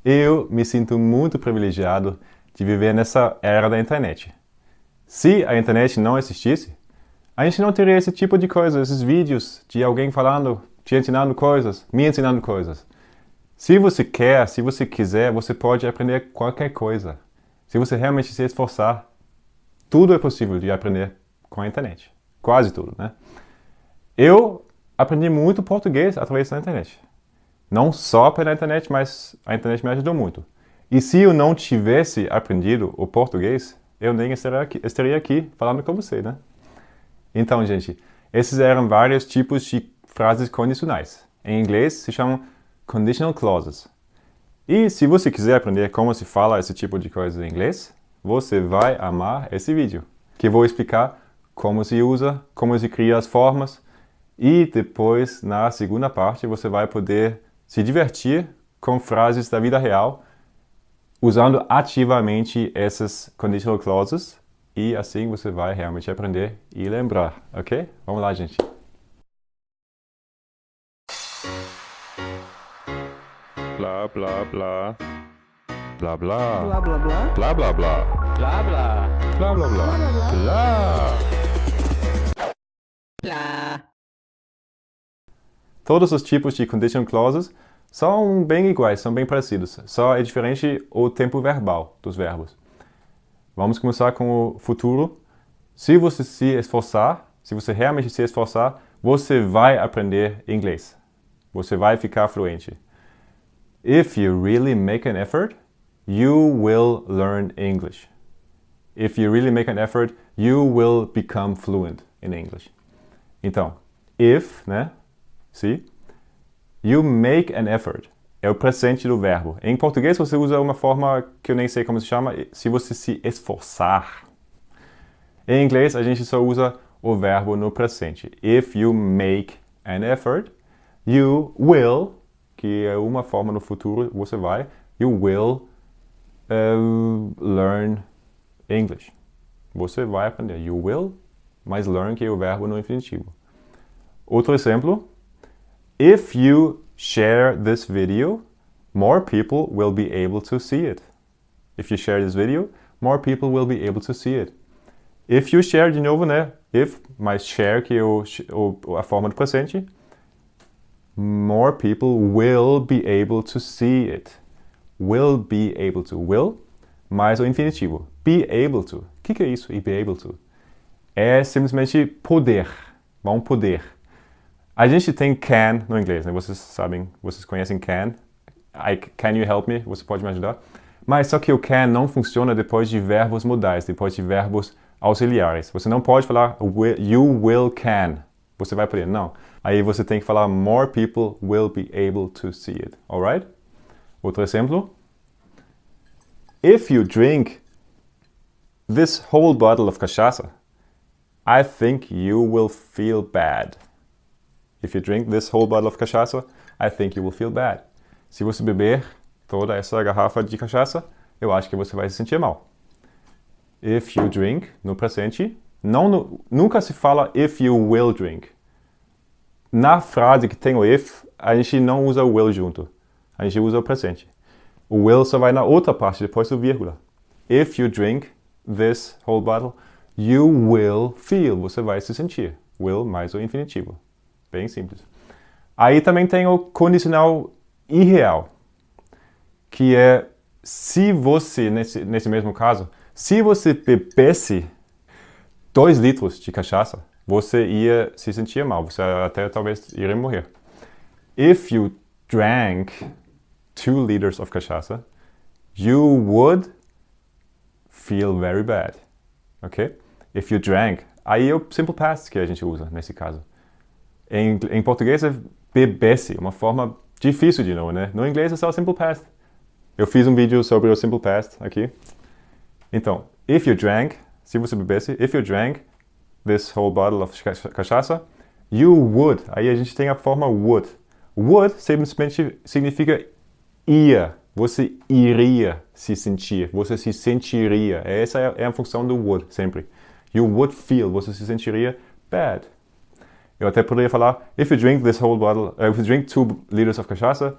Eu me sinto muito privilegiado de viver nessa era da internet. Se a internet não existisse, a gente não teria esse tipo de coisa, esses vídeos de alguém falando, te ensinando coisas, me ensinando coisas. Se você quer, se você quiser, você pode aprender qualquer coisa. Se você realmente se esforçar, tudo é possível de aprender com a internet. Quase tudo, né? Eu aprendi muito português através da internet. Não só pela internet, mas a internet me ajudou muito. E se eu não tivesse aprendido o português, eu nem estaria aqui falando com você, né? Então, gente, esses eram vários tipos de frases condicionais. Em inglês se chamam conditional clauses. E se você quiser aprender como se fala esse tipo de coisa em inglês, você vai amar esse vídeo, que vou explicar como se usa, como se cria as formas, e depois, na segunda parte, você vai poder se divertir com frases da vida real, usando ativamente essas conditional clauses, e assim você vai realmente aprender e lembrar, ok? Vamos lá, gente. Blá, blá, blá. Blá, blá. Blá blá blá. Blá, blá, blá. Blá blá. Blá, blá, blá. Blá. Blá. Todos os tipos de conditional clauses são bem iguais, são bem parecidos. Só é diferente o tempo verbal dos verbos. Vamos começar com o futuro. Se você se esforçar, se você realmente se esforçar, você vai aprender inglês. Você vai ficar fluente. If you really make an effort, you will learn English. If you really make an effort, you will become fluent in English. Então, if, né? Se. You make an effort. É o presente do verbo. Em português você usa uma forma que eu nem sei como se chama, se você se esforçar. Em inglês a gente só usa o verbo no presente. If you make an effort, you will, que é uma forma no futuro, você vai, you will learn English. Você vai aprender. You will, mais learn que é o verbo no infinitivo. Outro exemplo. If you share this video, more people will be able to see it. If you share this video, more people will be able to see it. If you share, de novo, né? If, mais share, que é a forma do presente. More people will be able to see it. Will be able to. Will, mais o infinitivo. Be able to. O que é isso? E be able to? É simplesmente poder. Vão poder. A gente tem can no inglês, né? Vocês sabem, vocês conhecem can. Can you help me? Você pode me ajudar? Mas só que o can não funciona depois de verbos modais, depois de verbos auxiliares. Você não pode falar you will can. Você vai poder, não. Aí você tem que falar more people will be able to see it. Alright? Outro exemplo. If you drink this whole bottle of cachaça, I think you will feel bad. If you drink this whole bottle of cachaça, I think you will feel bad. Se você beber toda essa garrafa de cachaça, eu acho que você vai se sentir mal. If you drink, no presente, nunca se fala if you will drink. Na frase que tem o if, a gente não usa o will junto. A gente usa o presente. O will só vai na outra parte, depois do vírgula. If you drink this whole bottle, you will feel. Você vai se sentir. Will mais o infinitivo. Bem simples. Aí também tem o condicional irreal, que é se você, nesse mesmo caso, se você bebesse 2 litros de cachaça, você ia se sentir mal, você até talvez iria morrer. If you drank 2 liters of cachaça, you would feel very bad. Ok? If you drank, aí é o simple past que a gente usa nesse caso. Em português é bebesse, uma forma difícil de novo, né? No inglês é só simple past. Eu fiz um vídeo sobre o simple past aqui. Então, if you drank, se você bebesse, if you drank this whole bottle of cachaça, you would. Aí a gente tem a forma would. Would simplesmente significa ia. Você iria se sentir. Você se sentiria. Essa é a função do would, sempre. You would feel. Você se sentiria bad. Eu até poderia falar, if you drink this whole bottle, if you drink 2 liters of cachaça,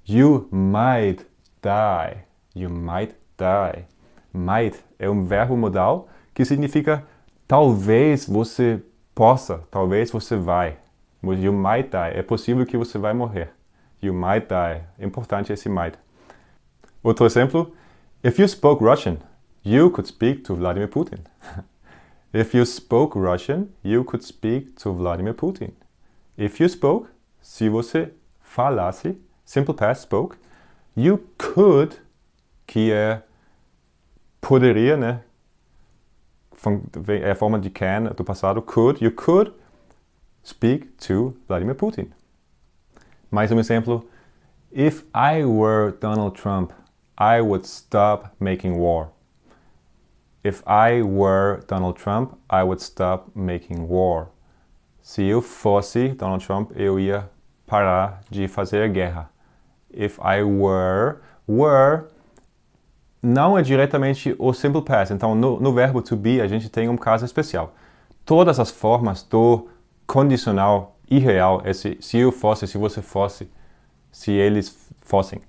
you might die. You might die. Might é um verbo modal que significa talvez você possa, talvez você vai. You might die. É possível que você vai morrer. You might die. É importante esse might. Outro exemplo. If you spoke Russian, you could speak to Vladimir Putin. If you spoke Russian, you could speak to Vladimir Putin. If you spoke, se você falasse, simple past spoke, you could, que é poderia, né? É a forma de can do passado, you could speak to Vladimir Putin. Mais um exemplo. If I were Donald Trump, I would stop making war. If I were Donald Trump, I would stop making war. Se eu fosse Donald Trump, eu ia parar de fazer guerra. If I were não é diretamente o simple past. Então, no verbo to be, a gente tem um caso especial. Todas as formas do condicional irreal, se eu fosse, se você fosse, se eles fossem,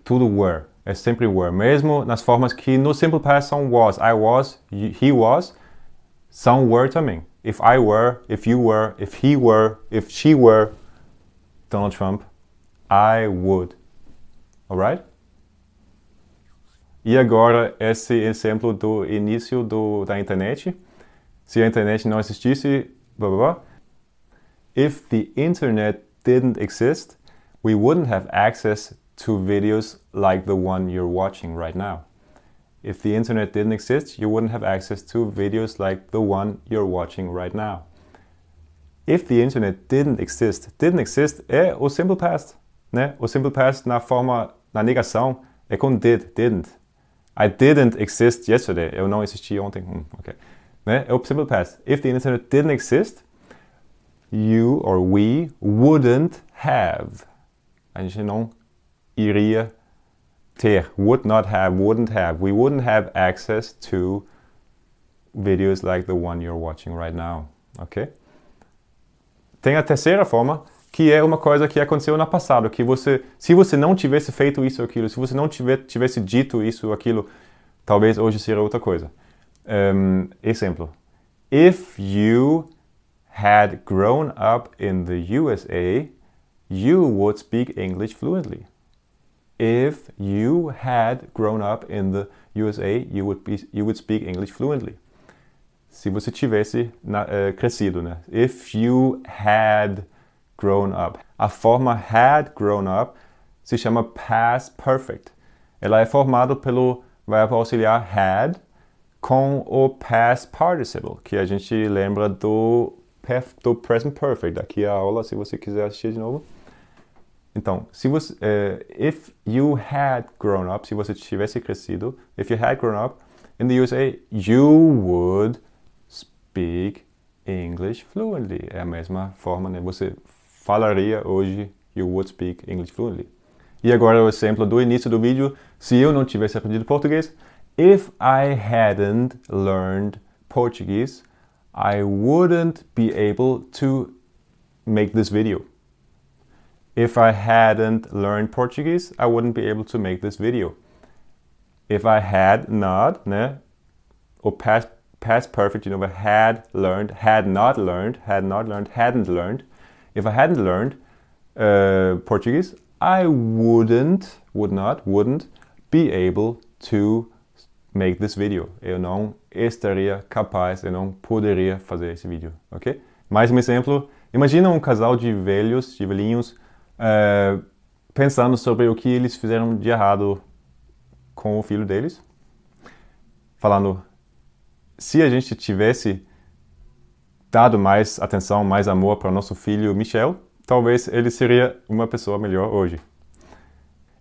tudo were. É sempre were. Mesmo nas formas que no simple past são was. I was, he was, são were também. If I were, if you were, if he were, if she were Donald Trump, I would. Alright? E agora esse exemplo do início da internet. Se a internet não existisse, blá blá blá. If the internet didn't exist, we wouldn't have access to videos like the one you're watching right now. If the internet didn't exist, you wouldn't have access to videos like the one you're watching right now. If the internet didn't exist é o simple past, né? O simple past na negação é com didn't. I didn't exist yesterday. Eu não existi ontem. Okay. Né? É o simple past. If the internet didn't exist, you or we wouldn't have. A gente não iria ter. Would not have, wouldn't have. We wouldn't have access to videos like the one you're watching right now. Ok? Tem a terceira forma, que é uma coisa que aconteceu no passado, que se você não tivesse feito isso ou aquilo, se você não tivesse dito isso ou aquilo, talvez hoje seria outra coisa. Exemplo. If you had grown up in the USA, you would speak English fluently. If you had grown up in the USA, you would speak English fluently. Se você tivesse crescido, né? If you had grown up. A forma had grown up se chama past perfect. Ela é formada pelo verbo auxiliar had com o past participle, que a gente lembra do present perfect. Daqui a aula, se você quiser assistir de novo. Então, if you had grown up, se você tivesse crescido, if you had grown up in the USA, you would speak English fluently. É a mesma forma, né? Você falaria hoje, you would speak English fluently. E agora o exemplo do início do vídeo, se eu não tivesse aprendido português, if I hadn't learned Portuguese, I wouldn't be able to make this video. If I hadn't learned Portuguese, I wouldn't be able to make this video. If I had not, né? O past perfect, you know, had not learned, hadn't learned. If I hadn't learned Portuguese, I wouldn't be able to make this video. Eu não estaria capaz, eu não poderia fazer esse vídeo, ok? Mais um exemplo. Imagina um casal de velhinhos, pensando sobre o que eles fizeram de errado com o filho deles. Falando, se a gente tivesse dado mais atenção, mais amor para o nosso filho Michel, talvez ele seria uma pessoa melhor hoje.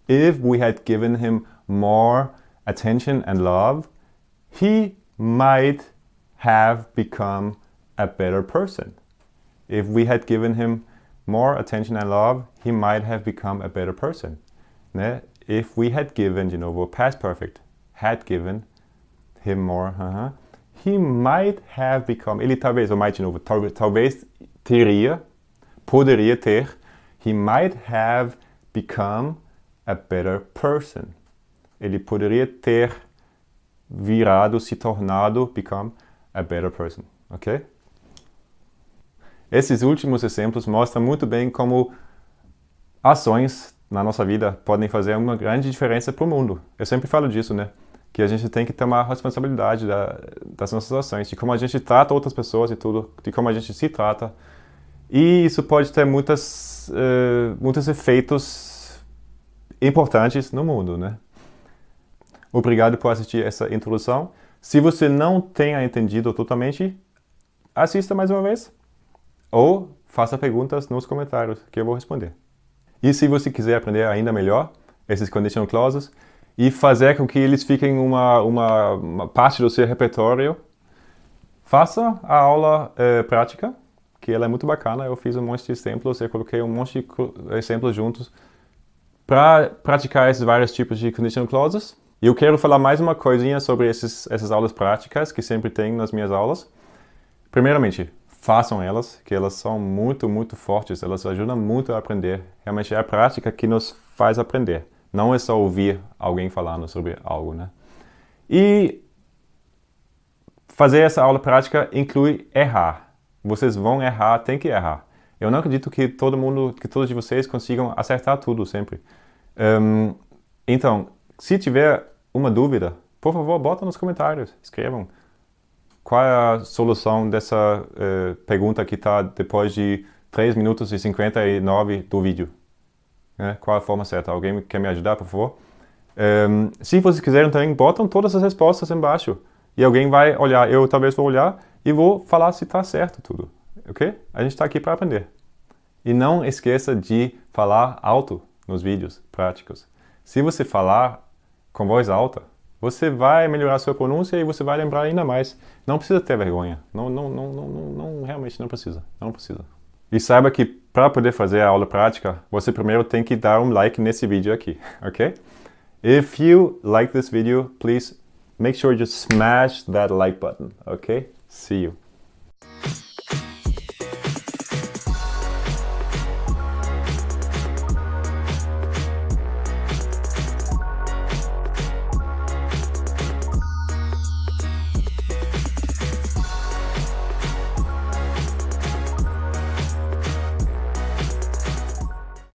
If we had given him more attention and love, he might have become a better person. If we had given him more attention and love, he might have become a better person. Né? If we had given, o past perfect, had given him more, he might have become, ele talvez, ou might de novo, talvez poderia ter, he might have become a better person. Ele poderia ter virado, se tornado, become a better person, ok? Esses últimos exemplos mostram muito bem como ações na nossa vida podem fazer uma grande diferença para o mundo. Eu sempre falo disso, né? Que a gente tem que tomar responsabilidade das nossas ações, de como a gente trata outras pessoas e tudo, de como a gente se trata. E isso pode ter muitos efeitos importantes no mundo, né? Obrigado por assistir essa introdução. Se você não tenha entendido totalmente, assista mais uma vez ou faça perguntas nos comentários que eu vou responder. E se você quiser aprender ainda melhor esses conditional clauses e fazer com que eles fiquem uma parte do seu repertório, faça a aula prática, que ela é muito bacana. Eu fiz um monte de exemplos, eu coloquei um monte de exemplos juntos para praticar esses vários tipos de conditional clauses. E eu quero falar mais uma coisinha sobre essas aulas práticas que sempre tem nas minhas aulas. Primeiramente, façam elas, que elas são muito, muito fortes, elas ajudam muito a aprender. Realmente é a prática que nos faz aprender. Não é só ouvir alguém falando sobre algo, né? E fazer essa aula prática inclui errar. Vocês vão errar, tem que errar. Eu não acredito que todos de vocês consigam acertar tudo sempre. Então, se tiver uma dúvida, por favor, bota nos comentários, escrevam. Qual é a solução dessa pergunta que está depois de 3 minutos e 59 do vídeo? Qual é a forma certa? Alguém quer me ajudar, por favor? Se vocês quiserem também, botam todas as respostas embaixo. E alguém vai olhar, eu talvez vou olhar e vou falar se está certo tudo. Ok? A gente está aqui para aprender. E não esqueça de falar alto nos vídeos práticos. Se você falar com voz alta, você vai melhorar sua pronúncia e você vai lembrar ainda mais. Não precisa ter vergonha. Não, realmente não precisa. Não precisa. E saiba que para poder fazer a aula prática, você primeiro tem que dar um like nesse vídeo aqui, ok? If you like this video, please make sure you smash that like button, ok? See you.